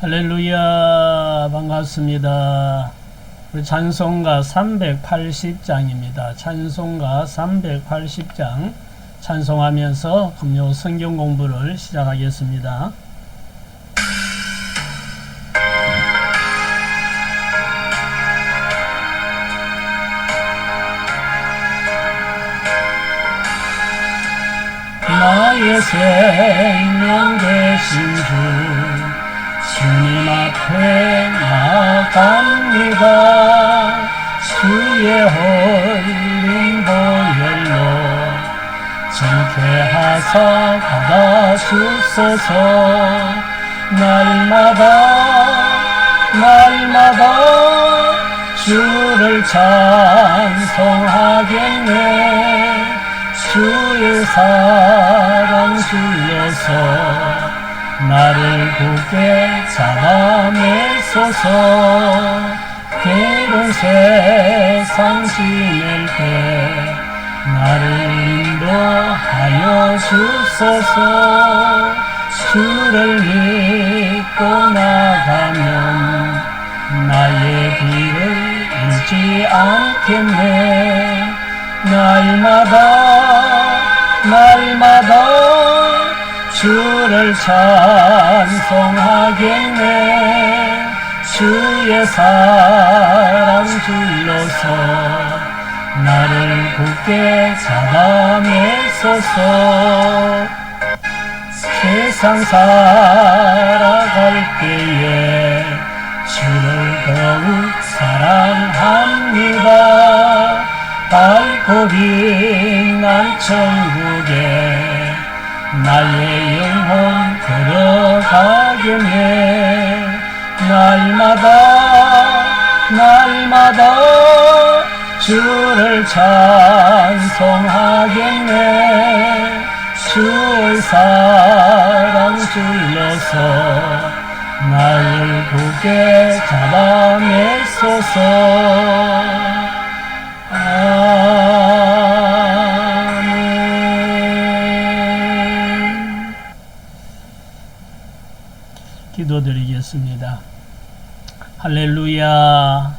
할렐루야, 반갑습니다. 우리 찬송가 380장입니다. 찬송가 380장 찬송하면서 금요 성경 공부를 시작하겠습니다. 나의 생명 되신 주 주님 앞에 나아갑니다. 주의 흘린 보혈로 정케하사 받아주소서. 날마다 주를 찬송하겠네. 주의 사랑 줄여서 나를 굳게 잡아내소서. 괴로운 세상 지낼 때 나를 인도하여 주소서. 주를 믿고 나가면 나의 길을 잃지 않겠네. 날마다 주를 찬송하겠네. 주의 사랑 줄로서 나를 굳게 잡아내소서. 세상 살아갈 때에 주를 더욱 사랑합니다. 밝고 빛난 천국에 나의 영혼 들어가겠네. 날마다 주를 찬송하겠네. 주의 사랑 줄여서 나를 굳게 잡아내소서. 기도드리겠습니다. 할렐루야.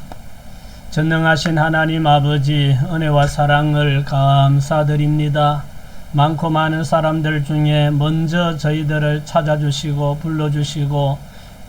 전능하신 하나님 아버지, 은혜와 사랑을 감사드립니다. 많고 많은 사람들 중에 먼저 저희들을 찾아주시고 불러주시고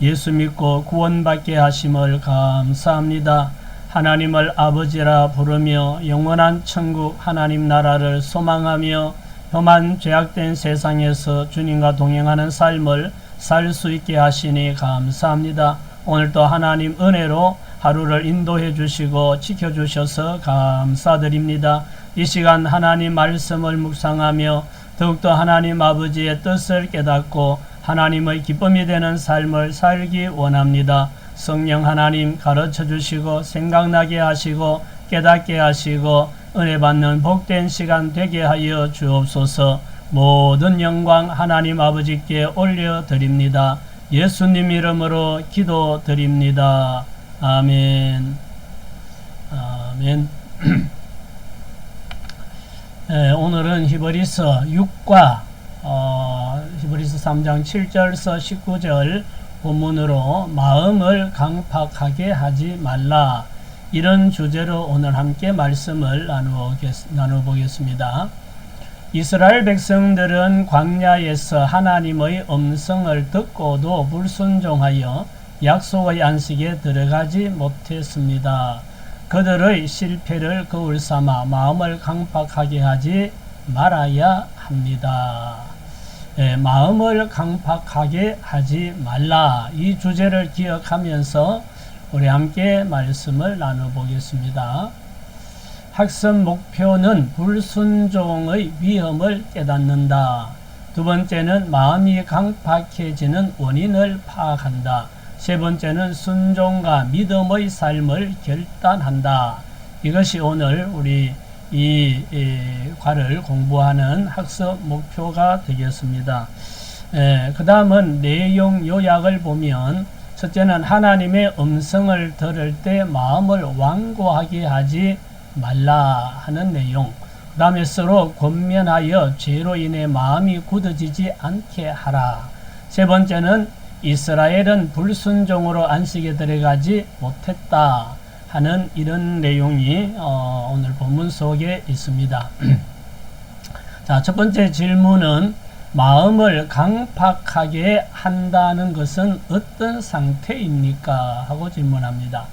예수 믿고 구원받게 하심을 감사합니다. 하나님을 아버지라 부르며 영원한 천국 하나님 나라를 소망하며 험한 죄악된 세상에서 주님과 동행하는 삶을 살 수 있게 하시니 감사합니다. 오늘도 하나님 은혜로 하루를 인도해 주시고 지켜주셔서 감사드립니다. 이 시간 하나님 말씀을 묵상하며 더욱더 하나님 아버지의 뜻을 깨닫고 하나님의 기쁨이 되는 삶을 살기 원합니다. 성령 하나님 가르쳐 주시고 생각나게 하시고 깨닫게 하시고 은혜 받는 복된 시간 되게 하여 주옵소서. 모든 영광 하나님 아버지께 올려드립니다. 예수님 이름으로 기도드립니다. 아멘. 아멘. 오늘은 히브리서 6과 히브리서 3장 7절서 19절 본문으로 마음을 강팍하게 하지 말라, 이런 주제로 오늘 함께 말씀을 나눠보겠습니다. 이스라엘 백성들은 광야에서 하나님의 음성을 듣고도 불순종하여 약속의 안식에 들어가지 못했습니다. 그들의 실패를 거울 삼아 마음을 강팍하게 하지 말아야 합니다. 마음을 강팍하게 하지 말라, 이 주제를 기억하면서 우리 함께 말씀을 나눠보겠습니다. 학습 목표는 불순종의 위험을 깨닫는다. 두 번째는 마음이 강팍해지는 원인을 파악한다. 세 번째는 순종과 믿음의 삶을 결단한다. 이것이 오늘 우리 이 과를 공부하는 학습 목표가 되겠습니다. 그 다음은 내용 요약을 보면, 첫째는 하나님의 음성을 들을 때 마음을 완고하게 하지 말라 하는 내용. 그 다음에 서로 권면하여 죄로 인해 마음이 굳어지지 않게 하라. 세 번째는 이스라엘은 불순종으로 안식에 들어가지 못했다 하는 이런 내용이 오늘 본문 속에 있습니다. 자, 첫 번째 질문은 마음을 강팍하게 한다는 것은 어떤 상태입니까? 하고 질문합니다.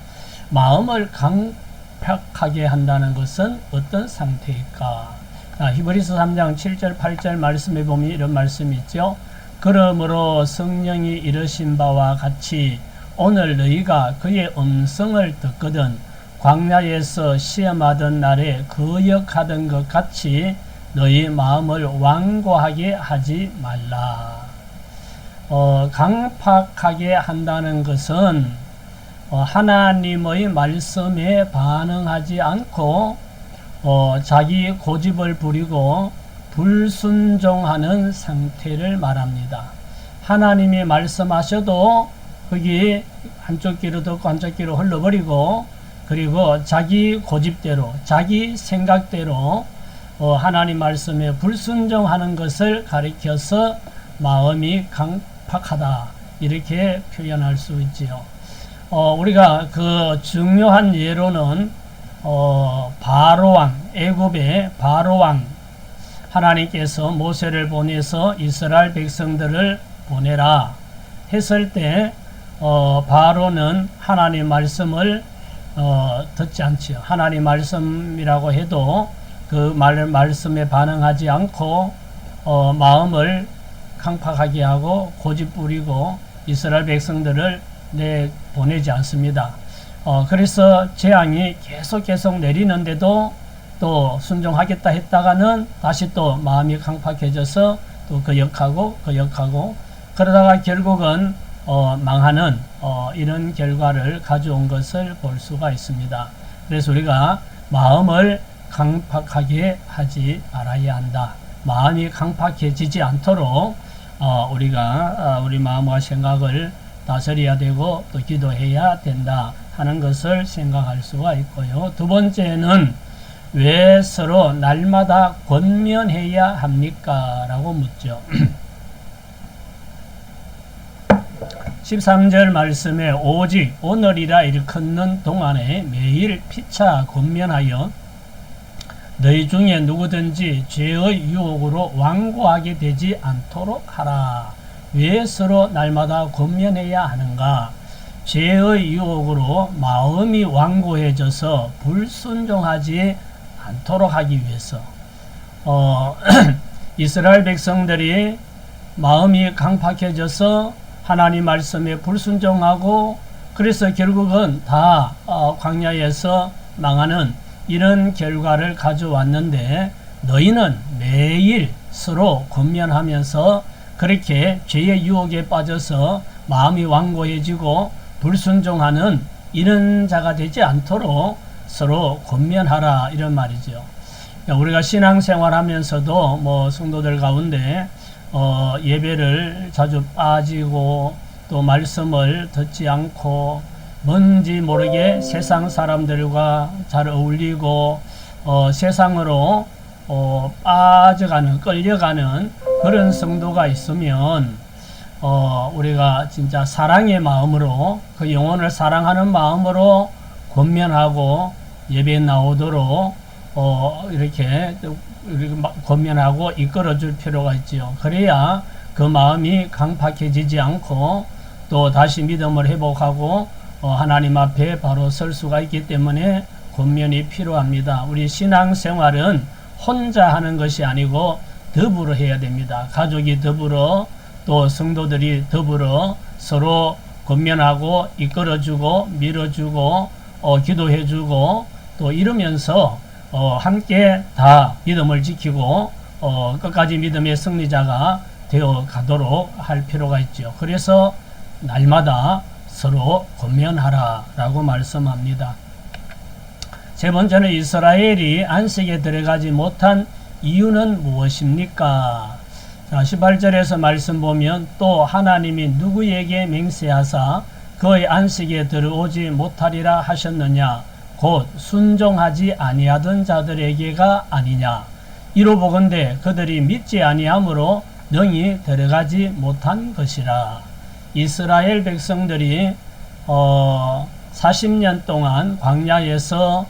마음을 강팍하게 한다는 것은 어떤 상태일까? 자, 히브리서 3장 7절 8절 말씀에 보면 이런 말씀이 있죠. 그러므로 성령이 이르신 바와 같이 오늘 너희가 그의 음성을 듣거든 광야에서 시험하던 날에 거역하던 것 같이 너희 마음을 완고하게 하지 말라. 강팍하게 한다는 것은 하나님의 말씀에 반응하지 않고 자기 고집을 부리고 불순종하는 상태를 말합니다. 하나님이 말씀하셔도 거기 한쪽 귀로 듣고 한쪽 귀로 흘러버리고 그리고 자기 고집대로 자기 생각대로 하나님 말씀에 불순종하는 것을 가리켜서 마음이 강팍하다 이렇게 표현할 수 있지요. 우리가 그 중요한 예로는 바로왕, 애굽의 바로왕 하나님께서 모세를 보내서 이스라엘 백성들을 보내라 했을 때 바로는 하나님 말씀을 듣지 않지요. 하나님 말씀이라고 해도 그 말씀에 반응하지 않고 마음을 강팍하게 하고 고집 부리고 이스라엘 백성들을 보내지 않습니다. 그래서 재앙이 계속 내리는데도 또 순종하겠다 했다가는 다시 또 마음이 강팍해져서 또 거역하고 그러다가 결국은 망하는 이런 결과를 가져온 것을 볼 수가 있습니다. 그래서 우리가 마음을 강팍하게 하지 말아야 한다. 마음이 강팍해지지 않도록 우리가 우리 마음과 생각을 다스려야 되고 또 기도해야 된다 하는 것을 생각할 수가 있고요. 두 번째는 왜 서로 날마다 권면해야 합니까? 라고 묻죠. 13절 말씀에 오직 오늘이라 일컫는 동안에 매일 피차 권면하여 너희 중에 누구든지 죄의 유혹으로 완고하게 되지 않도록 하라. 왜 서로 날마다 권면해야 하는가? 죄의 유혹으로 마음이 완고해져서 불순종하지 않도록 하기 위해서 이스라엘 백성들이 마음이 강팍해져서 하나님 말씀에 불순종하고 그래서 결국은 다 광야에서 망하는 이런 결과를 가져왔는데 너희는 매일 서로 권면하면서 그렇게 죄의 유혹에 빠져서 마음이 완고해지고 불순종하는 이런 자가 되지 않도록 서로 권면하라 이런 말이죠. 우리가 신앙생활 하면서도 뭐 성도들 가운데 예배를 자주 빠지고 또 말씀을 듣지 않고 뭔지 모르게 세상 사람들과 잘 어울리고 세상으로 빠져가는 끌려가는 그런 성도가 있으면 우리가 진짜 사랑의 마음으로 그 영혼을 사랑하는 마음으로 권면하고 예배에 나오도록 이렇게 권면하고 이끌어 줄 필요가 있지요. 그래야 그 마음이 강팍해지지 않고 또 다시 믿음을 회복하고 하나님 앞에 바로 설 수가 있기 때문에 권면이 필요합니다. 우리 신앙생활은 혼자 하는 것이 아니고 더불어 해야 됩니다. 가족이 더불어 또 성도들이 더불어 서로 권면하고 이끌어주고 밀어주고 기도해주고 또 이러면서 함께 다 믿음을 지키고 끝까지 믿음의 승리자가 되어 가도록 할 필요가 있죠. 그래서 날마다 서로 권면하라 라고 말씀합니다. 세 번째는 이스라엘이 안식에 들어가지 못한 이유는 무엇입니까? 자, 18절에서 말씀 보면 또 하나님이 누구에게 맹세하사 그의 안식에 들어오지 못하리라 하셨느냐 곧 순종하지 아니하던 자들에게가 아니냐 이로 보건대 그들이 믿지 아니함으로 능히 들어가지 못한 것이라. 이스라엘 백성들이 40년 동안 광야에서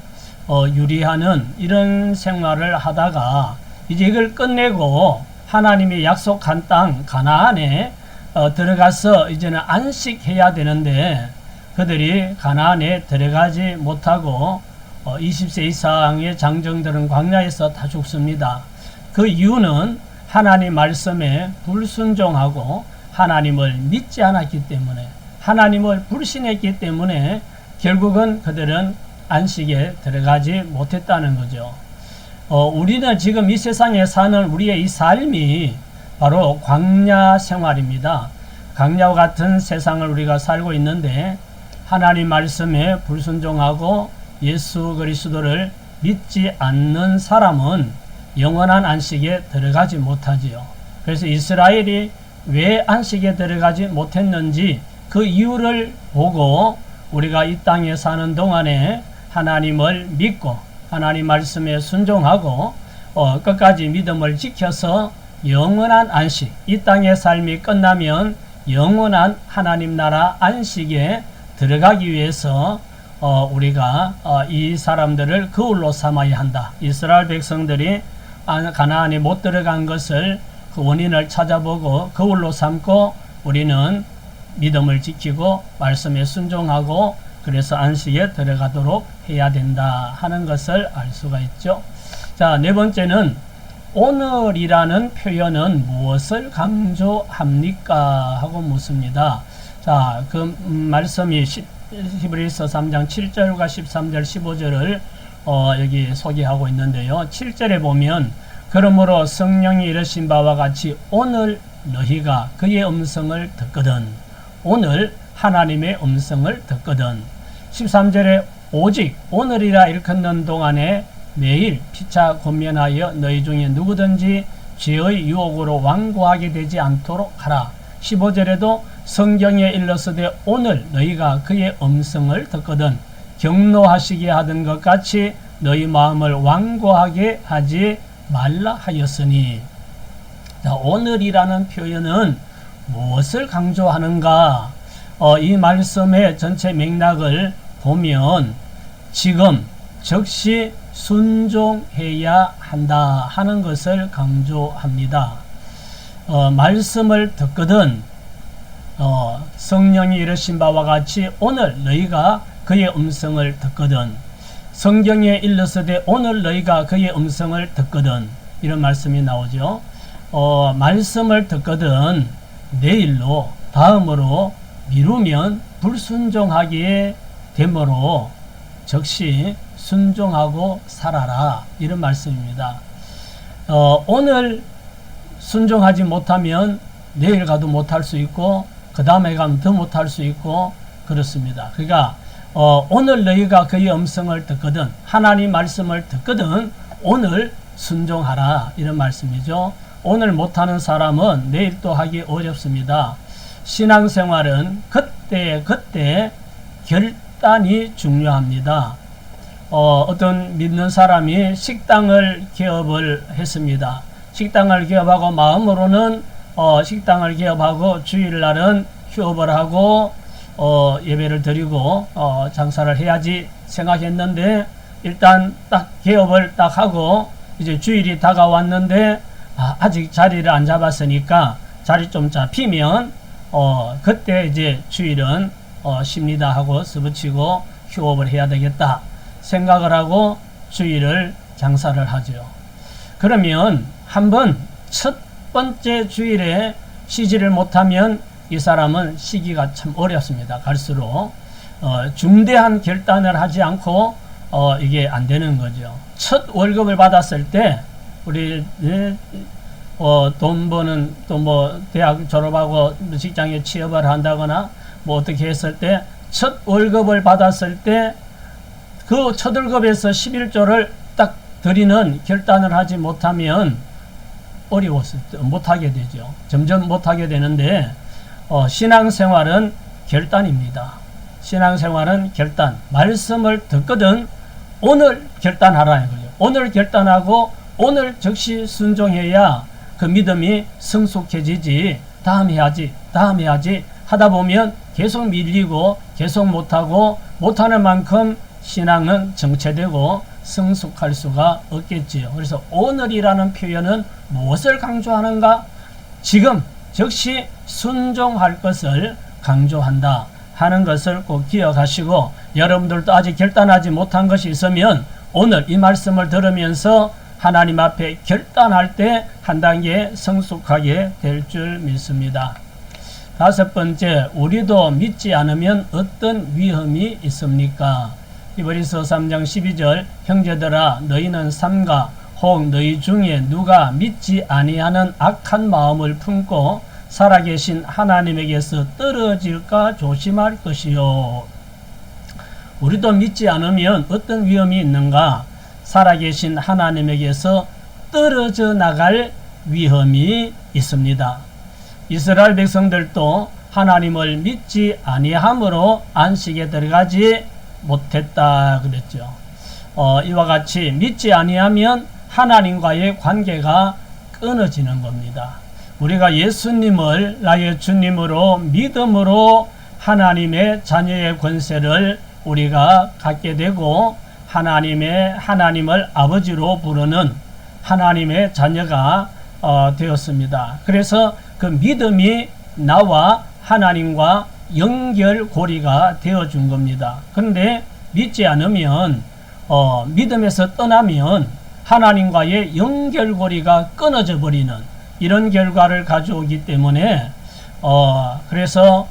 유리하는 이런 생활을 하다가 이제 이걸 끝내고 하나님이 약속한 땅 가나안에 들어가서 이제는 안식해야 되는데 그들이 가나안에 들어가지 못하고 20세 이상의 장정들은 광야에서 다 죽습니다. 그 이유는 하나님 말씀에 불순종하고 하나님을 믿지 않았기 때문에, 하나님을 불신했기 때문에 결국은 그들은 안식에 들어가지 못했다는 거죠. 우리는 지금 이 세상에 사는 우리의 이 삶이 바로 광야 생활입니다. 광야와 같은 세상을 우리가 살고 있는데 하나님 말씀에 불순종하고 예수 그리스도를 믿지 않는 사람은 영원한 안식에 들어가지 못하지요. 그래서 이스라엘이 왜 안식에 들어가지 못했는지 그 이유를 보고 우리가 이 땅에 사는 동안에 하나님을 믿고 하나님 말씀에 순종하고 끝까지 믿음을 지켜서 영원한 안식, 이 땅의 삶이 끝나면 영원한 하나님 나라 안식에 들어가기 위해서 우리가 이 사람들을 거울로 삼아야 한다. 이스라엘 백성들이 가나안에 못 들어간 것을 그 원인을 찾아보고 거울로 삼고 우리는 믿음을 지키고 말씀에 순종하고 그래서 안식에 들어가도록 해야 된다 하는 것을 알 수가 있죠. 자, 네 번째는 오늘이라는 표현은 무엇을 강조합니까? 하고 묻습니다. 자, 그 말씀이 히브리서 3장 7절과 13절 15절을 여기 소개하고 있는데요. 7절에 보면 그러므로 성령이 이르신 바와 같이 오늘 너희가 그의 음성을 듣거든. 오늘 하나님의 음성을 듣거든. 13절에 오직 오늘이라 일컫는 동안에 매일 피차 권면하여 너희 중에 누구든지 죄의 유혹으로 완고하게 되지 않도록 하라. 15절에도 성경에 일렀으되 오늘 너희가 그의 음성을 듣거든 경노하시게 하던 것 같이 너희 마음을 완고하게 하지 말라 하였으니. 자, 오늘이라는 표현은 무엇을 강조하는가? 이 말씀의 전체 맥락을 보면 지금 즉시 순종해야 한다 하는 것을 강조합니다. 말씀을 듣거든 성령이 이르신 바와 같이 오늘 너희가 그의 음성을 듣거든. 성경에 일렀으되 오늘 너희가 그의 음성을 듣거든. 이런 말씀이 나오죠. 말씀을 듣거든 내일로 다음으로 미루면 불순종하기에 되므로 즉시 순종하고 살아라. 이런 말씀입니다. 오늘 순종하지 못하면 내일 가도 못할 수 있고 그 다음에 가면 더 못할 수 있고 그렇습니다. 그러니까 오늘 너희가 그의 음성을 듣거든 하나님 말씀을 듣거든 오늘 순종하라. 이런 말씀이죠. 오늘 못하는 사람은 내일 또 하기 어렵습니다. 신앙생활은 그때 결단이 중요합니다. 어떤 믿는 사람이 식당을 개업을 했습니다. 식당을 개업하고 마음으로는 식당을 개업하고 주일날은 휴업을 하고 예배를 드리고 장사를 해야지 생각했는데 일단 딱 개업을 딱 하고 이제 주일이 다가왔는데 아직 자리를 안 잡았으니까 자리 좀 잡히면 그때 이제 주일은 쉽니다 하고 스부치고 휴업을 해야 되겠다 생각을 하고 주일을 장사를 하죠. 그러면 한번 첫 번째 주일에 쉬지를 못하면 이 사람은 쉬기가 참 어렵습니다. 갈수록 중대한 결단을 하지 않고 이게 안 되는 거죠. 첫 월급을 받았을 때 우리 돈 버는 또 뭐 대학 졸업하고 직장에 취업을 한다거나 뭐 어떻게 했을 때 첫 월급을 받았을 때 그 첫 월급에서 11조를 딱 드리는 결단을 하지 못하면 어려워서 못하게 되죠. 점점 못하게 되는데 신앙생활은 결단입니다. 신앙생활은 결단. 말씀을 듣거든 오늘 결단하라는 거죠. 오늘 결단하고 오늘 즉시 순종해야 그 믿음이 성숙해지지 다음 해야지 하다 보면 계속 밀리고 계속 못하고 못하는 만큼 신앙은 정체되고 성숙할 수가 없겠지요. 그래서 오늘이라는 표현은 무엇을 강조하는가? 지금 즉시 순종할 것을 강조한다 하는 것을 꼭 기억하시고, 여러분들도 아직 결단하지 못한 것이 있으면 오늘 이 말씀을 들으면서 하나님 앞에 결단할 때 한 단계 성숙하게 될 줄 믿습니다. 다섯 번째, 우리도 믿지 않으면 어떤 위험이 있습니까? 히브리서 3장 12절, 형제들아 너희는 삼가 혹 너희 중에 누가 믿지 아니하는 악한 마음을 품고 살아계신 하나님에게서 떨어질까 조심할 것이요. 우리도 믿지 않으면 어떤 위험이 있는가? 살아계신 하나님에게서 떨어져 나갈 위험이 있습니다. 이스라엘 백성들도 하나님을 믿지 아니함으로 안식에 들어가지 못했다 그랬죠. 이와 같이 믿지 아니하면 하나님과의 관계가 끊어지는 겁니다. 우리가 예수님을 나의 주님으로 믿음으로 하나님의 자녀의 권세를 우리가 갖게 되고 하나님을 아버지로 부르는 하나님의 자녀가 되었습니다. 그래서 그 믿음이 나와 하나님과 연결고리가 되어준 겁니다. 그런데 믿지 않으면 믿음에서 떠나면 하나님과의 연결고리가 끊어져 버리는 이런 결과를 가져오기 때문에 그래서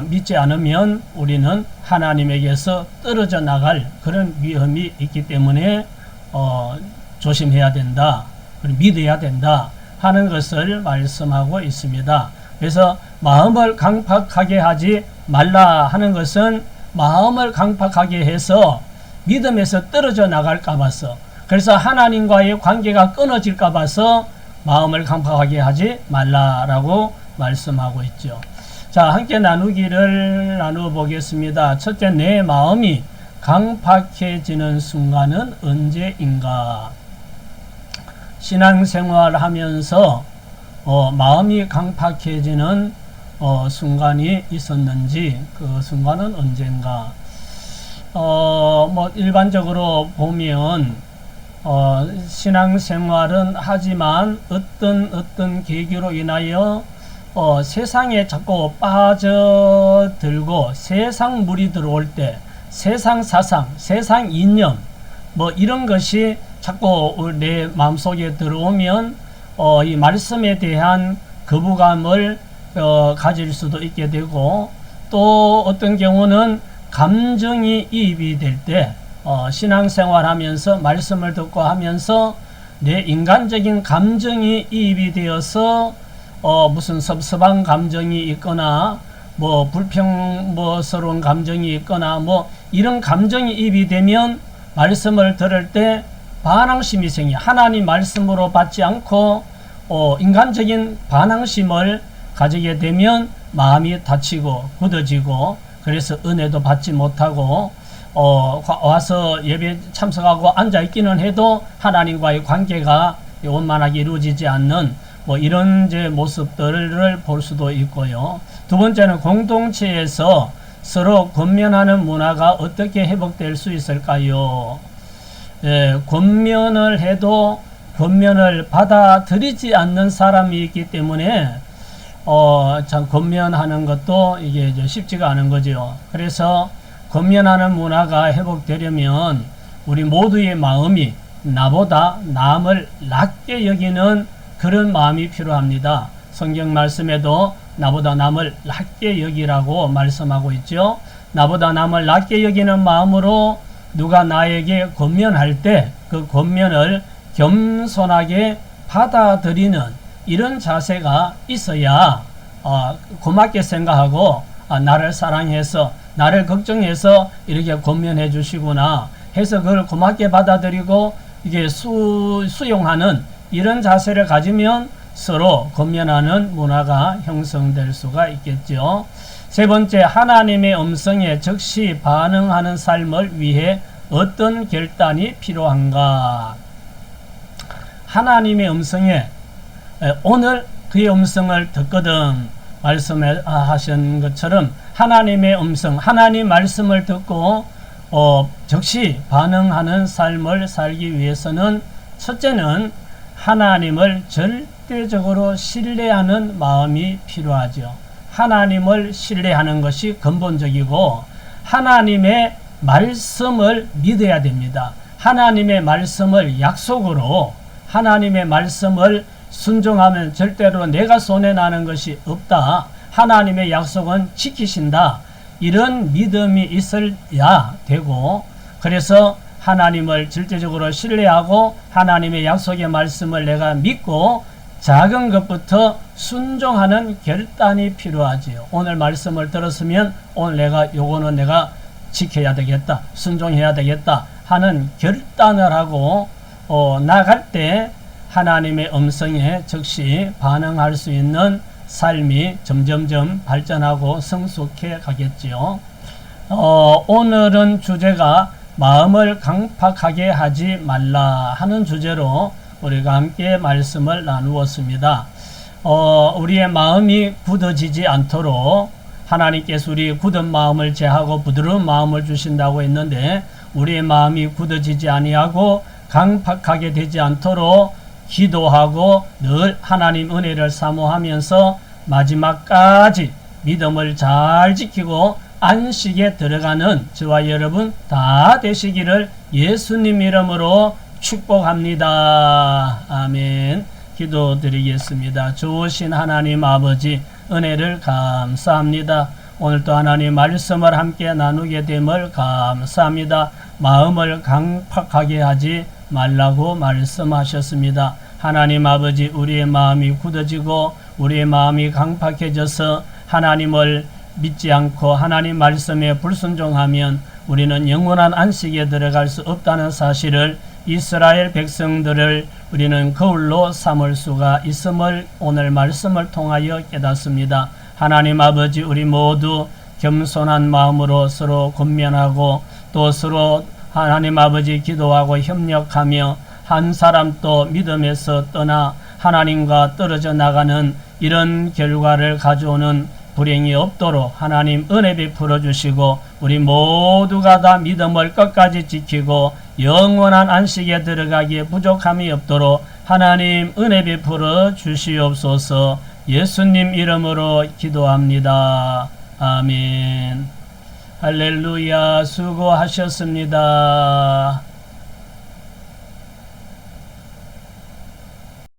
믿지 않으면 우리는 하나님에게서 떨어져 나갈 그런 위험이 있기 때문에 조심해야 된다, 믿어야 된다 하는 것을 말씀하고 있습니다. 그래서 마음을 강팍하게 하지 말라 하는 것은 마음을 강팍하게 해서 믿음에서 떨어져 나갈까 봐서, 그래서 하나님과의 관계가 끊어질까 봐서 마음을 강팍하게 하지 말라라고 말씀하고 있죠. 자, 함께 나누기를 나누어 보겠습니다. 첫째, 내 마음이 강팍해지는 순간은 언제인가? 신앙생활 하면서 마음이 강팍해지는 순간이 있었는지, 그 순간은 언젠가? 일반적으로 보면 신앙생활은 하지만 어떤 계기로 인하여 세상에 자꾸 빠져들고 세상 물이 들어올 때 세상 사상, 세상 이념 이런 것이 자꾸 내 마음속에 들어오면 이 말씀에 대한 거부감을 가질 수도 있게 되고, 또 어떤 경우는 감정이 이입이 될 때 신앙생활 하면서 말씀을 듣고 하면서 내 인간적인 감정이 이입이 되어서 무슨 섭섭한 감정이 있거나 불평스러운 감정이 있거나 이런 감정이 이입이 되면 말씀을 들을 때 반항심이 생겨 하나님 말씀으로 받지 않고 인간적인 반항심을 가지게 되면 마음이 다치고 굳어지고, 그래서 은혜도 받지 못하고 와서 예배 참석하고 앉아있기는 해도 하나님과의 관계가 원만하게 이루어지지 않는 이런 이제 모습들을 볼 수도 있고요. 두 번째는 공동체에서 서로 권면하는 문화가 어떻게 회복될 수 있을까요? 권면을 해도 권면을 받아들이지 않는 사람이 있기 때문에 참 권면하는 것도 이게 쉽지가 않은 거죠. 그래서 권면하는 문화가 회복되려면 우리 모두의 마음이 나보다 남을 낮게 여기는 그런 마음이 필요합니다. 성경 말씀에도 나보다 남을 낮게 여기라고 말씀하고 있죠. 나보다 남을 낮게 여기는 마음으로 누가 나에게 권면할 때 그 권면을 겸손하게 받아들이는 이런 자세가 있어야 고맙게 생각하고 나를 사랑해서 나를 걱정해서 이렇게 권면해 주시구나 해서 그걸 고맙게 받아들이고 이게 수용하는 이런 자세를 가지면 서로 권면하는 문화가 형성될 수가 있겠죠. 세 번째, 하나님의 음성에 즉시 반응하는 삶을 위해 어떤 결단이 필요한가? 하나님의 음성에 오늘 그의 음성을 듣거든 말씀하신 것처럼 하나님의 음성, 하나님 말씀을 듣고 즉시 반응하는 삶을 살기 위해서는 첫째는 하나님을 절대적으로 신뢰하는 마음이 필요하죠. 하나님을 신뢰하는 것이 근본적이고 하나님의 말씀을 믿어야 됩니다. 하나님의 말씀을 약속으로 하나님의 말씀을 순종하면 절대로 내가 손해나는 것이 없다. 하나님의 약속은 지키신다. 이런 믿음이 있어야 되고 그래서 하나님을 절대적으로 신뢰하고 하나님의 약속의 말씀을 내가 믿고 작은 것부터 순종하는 결단이 필요하지요. 오늘 말씀을 들었으면 오늘 요거는 내가 지켜야 되겠다. 순종해야 되겠다. 하는 결단을 하고 나갈 때 하나님의 음성에 즉시 반응할 수 있는 삶이 점점점 발전하고 성숙해 가겠지요. 오늘은 주제가 마음을 강팍하게 하지 말라 하는 주제로 우리가 함께 말씀을 나누었습니다. 우리의 마음이 굳어지지 않도록 하나님께서 우리 굳은 마음을 제하고 부드러운 마음을 주신다고 했는데 우리의 마음이 굳어지지 아니하고 강팍하게 되지 않도록 기도하고 늘 하나님 은혜를 사모하면서 마지막까지 믿음을 잘 지키고 안식에 들어가는 저와 여러분 다 되시기를 예수님 이름으로 축복합니다. 아멘. 기도드리겠습니다. 좋으신 하나님 아버지 은혜를 감사합니다. 오늘도 하나님 말씀을 함께 나누게 됨을 감사합니다. 마음을 강팍하게 하지 말라고 말씀하셨습니다. 하나님 아버지 우리의 마음이 굳어지고 우리의 마음이 강팍해져서 하나님을 믿지 않고 하나님 말씀에 불순종하면 우리는 영원한 안식에 들어갈 수 없다는 사실을 이스라엘 백성들을 우리는 거울로 삼을 수가 있음을 오늘 말씀을 통하여 깨닫습니다. 하나님 아버지 우리 모두 겸손한 마음으로 서로 권면하고 또 서로 하나님 아버지 기도하고 협력하며 한 사람도 믿음에서 떠나 하나님과 떨어져 나가는 이런 결과를 가져오는 불행이 없도록 하나님 은혜 베풀어 주시고 우리 모두가 다 믿음을 끝까지 지키고 영원한 안식에 들어가기에 부족함이 없도록 하나님 은혜 베풀어 주시옵소서. 예수님 이름으로 기도합니다. 아멘. 할렐루야. 수고하셨습니다.